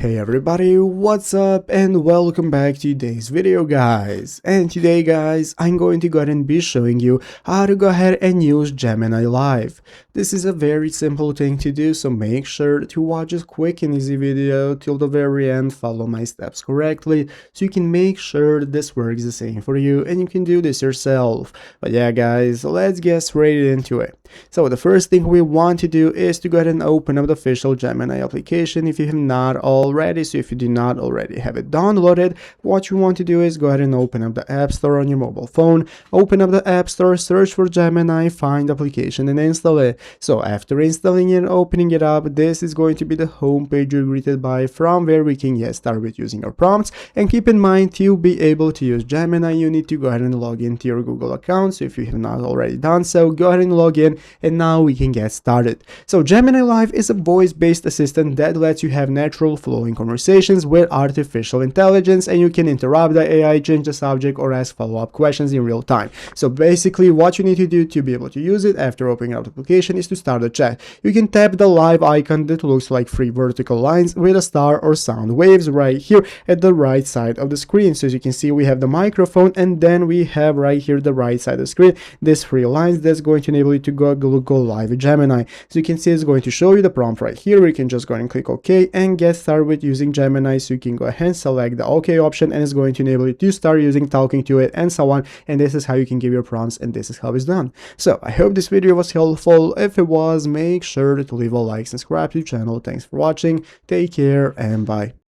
Hey everybody, what's up and welcome back to today's video guys. And today guys, I'm going to go ahead and be showing you how to go ahead and use Gemini Live. This is a very simple thing to do, so make sure to watch this quick and easy video till the very end, follow my steps correctly, so you can make sure that this works the same for you and you can do this yourself. But yeah guys, let's get straight into it. So the first thing we want to do is to go ahead and open up the official Gemini application if you have not already. So if you do not already have it downloaded, what you want to do is go ahead and open up the App Store on your mobile phone, open up the App Store, search for Gemini, find the application and install it. So after installing it and opening it up, this is going to be the home page you're greeted by, from where we can get started with using our prompts. And keep in mind, to be able to use Gemini, you need to go ahead and log into your Google account. So if you have not already done so, go ahead and log in, and now we can get started. So Gemini Live is a voice-based assistant that lets you have natural flowing conversations with artificial intelligence, and you can interrupt the AI, change the subject, or ask follow-up questions in real time. So basically what you need to do to be able to use it after opening up the application is to start the chat. You can tap the live icon that looks like three vertical lines with a star or sound waves right here at the right side of the screen. So as you can see, we have the microphone, and then we have right here the right side of the screen these three lines that's going to enable you to go live with Gemini. So you can see it's going to show you the prompt right here. You can just go ahead and click OK and get started with using Gemini. So you can go ahead and select the OK option, and it's going to enable you to start using talking to it and so on. And this is how you can give your prompts, and this is how it's done. So I hope this video was helpful. If it was, make sure to leave a like, subscribe to the channel. Thanks for watching. Take care and bye.